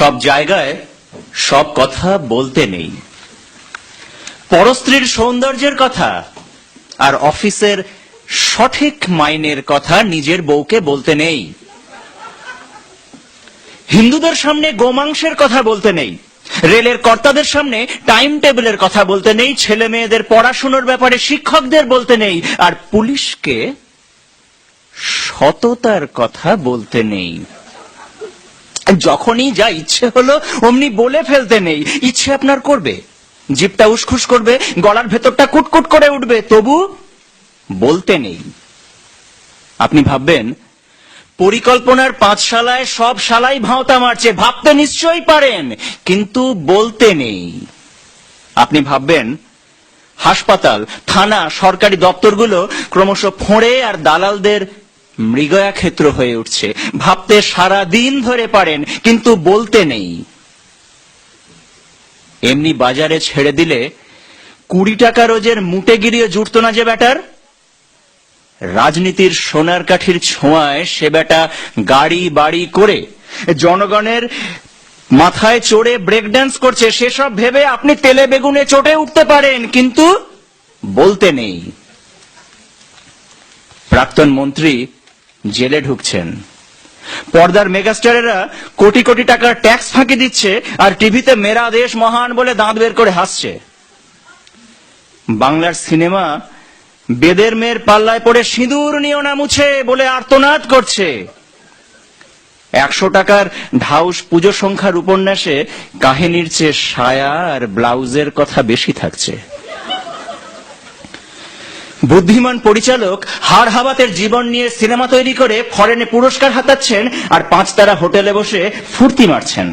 সব জায়গায় সব কথা বলতে নেই। পরস্ত্রীর সৌন্দর্যের কথা আর অফিসের সঠিক মাইনের কথা নিজের বউকে বলতে নেই। হিন্দুদের সামনে গোমাংসের কথা বলতে নেই, রেলের কর্তাদের সামনে টাইম টেবিলের কথা বলতে নেই, ছেলে মেয়েদের পড়াশোনার ব্যাপারে শিক্ষকদের বলতে নেই, আর পুলিশকে সততার কথা বলতে নেই। যখনই যা ইচ্ছে হলো অমনি বলে ফেলতে নেই। ইচ্ছে আপনার করবে, জিভটা উসখুস করবে, গলার ভেতরটা কুটকুট করে উঠবে, তবু বলতে নেই। আপনি ভাববেন পরিকল্পনার পাঁচশালায় সব শালাই ভাঁওতা মারছে, ভাবতে নিশ্চয়ই পারেন, কিন্তু বলতে নেই। আপনি ভাববেন হাসপাতাল, থানা, সরকারি দপ্তরগুলো ক্রমশ ফোঁড়ে আর দালালদের মৃগয়া ক্ষেত্র হয়ে উঠছে, ভাবতে সারা দিন ধরে পারেন, কিন্তু বলতে নেই। এমনি বাজারে ছেড়ে দিলে 20 টাকা রোজের মুটেগিরিও জুটতো না যে ব্যাটার। রাজনীতির সোনার কাঠির ছোঁয়ায় সে বেটা গাড়ি বাড়ি করে জনগণের মাথায় চড়ে ব্রেক ড্যান্স করছে, সেসব ভেবে আপনি তেলে বেগুনে চটে উঠতে পারেন, কিন্তু বলতে নেই। প্রাক্তন মন্ত্রী জেলে ঢুকছেন, পর্দার মেগাস্টারেরা কোটি কোটি টাকার ট্যাক্স ফাঁকি দিচ্ছে, আর টিভিতে মেরা দেশ মহান বলে দাঁত বের করে হাসছে। বাংলার সিনেমা বেদের মেয়ের পাল্লায় পড়ে সিঁদুর নিও না মুছে বলে আর্তনাদ করছে। 100 টাকার ঢাউস পুজো সংখ্যার উপন্যাসে কাহিনীর চেয়ে সায়া আর ব্লাউজের কথা বেশি থাকছে। বুদ্ধিমান পরিচালক হাড় হাবাতের জীবন নিয়ে সিনেমা তৈরি করে ফরেনে পুরস্কার হাতাচ্ছেন, আর 5 তারা হোটেলে বসে ফুর্তি মারছেন।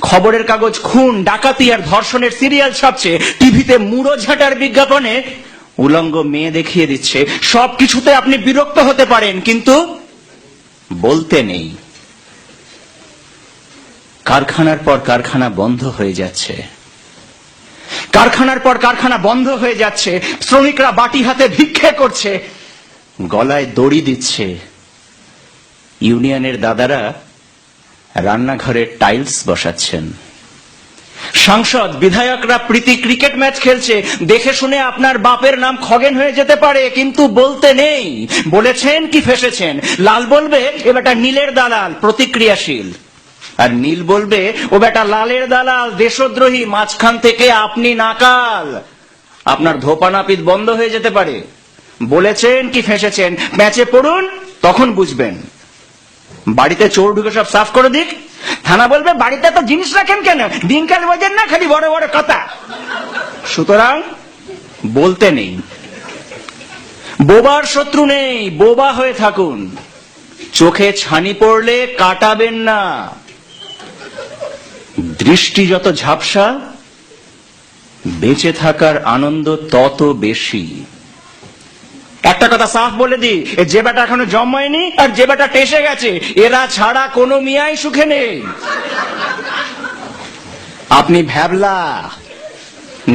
খবরের কাগজ খুন, ডাকাতি আর ধর্ষণের সিরিয়াল ছাপছে, টিভিতে মুড়ো ঝাঁটার বিজ্ঞাপনে উলঙ্গ মেয়ে দেখিয়ে দিচ্ছে। সবকিছুতে আপনি বিরক্ত হতে পারেন, কিন্তু বলতে নেই। কারখানার পর কারখানা বন্ধ হয়ে যাচ্ছে, কারখানার পর কারখানা বন্ধ হয়ে যাচ্ছে, শ্রমিকরা বাটি হাতে ভিক্ষে করছে, গলায় দড়ি দিচ্ছে। ইউনিয়নের দাদারা রান্নাঘরে টাইলস বসাচ্ছেন। সাংসদ বিধায়করা প্রীতি ক্রিকেট ম্যাচ খেলছে, দেখে শুনে আপনার বাপের নাম খগেন হয়ে যেতে পারে, কিন্তু বলতে নেই। বলেছেন কি ফেসেছেন? লাল বলবে এ বেটা নীলের দালাল, প্রতিক্রিয়াশীল, আর নীল বলবে ও বেটা লালের দালাল, দেশদ্রোহী। মাঝখান থেকে আপনি নাকাল, আপনার ধোপা নাপিত বন্ধ হয়ে যেতে পারে। বলেছেন কি ফেসেছেন? ম্যাচে পড়ুন, তখন বুঝবেন। বাড়িতে চোর ঢুকে সব সাফ করে দিক, থানা বলবে বাড়িতে তো জিনিস রাখেন কেন, দিনকাল বোঝেন না, খালি বড় বড় কথা। সুতরাং বলতে নেই। বোবার শত্রু নেই, বোবা হয়ে থাকুন। চোখে ছানি পড়লে কাটাবেন না। দৃষ্টি যত ঝাপসা, বেঁচে থাকার আনন্দ তত বেশি। একটা কথা সাফ বলে দি, যে বেটা এখনো জন্মায়নি আর যে বেটা টেসে গেছে, এরা ছাড়া কোনো মিয়াই সুখে নেই। আপনি ভ্যাবলা,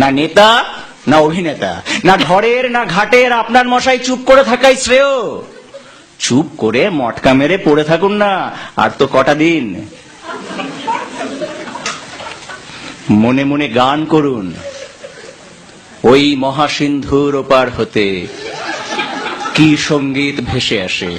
না নেতা না অভিনেতা, না ঘরের না ঘাটের। আপনার মশাই চুপ করে থাকাই শ্রেয়। চুপ করে মটকা মেরে পড়ে থাকুন না, আর তো কটা দিন। মনে মনে গান করুন, ওই মহাসিন্ধুর ওপার হতে কি সঙ্গীত ভেসে আসে।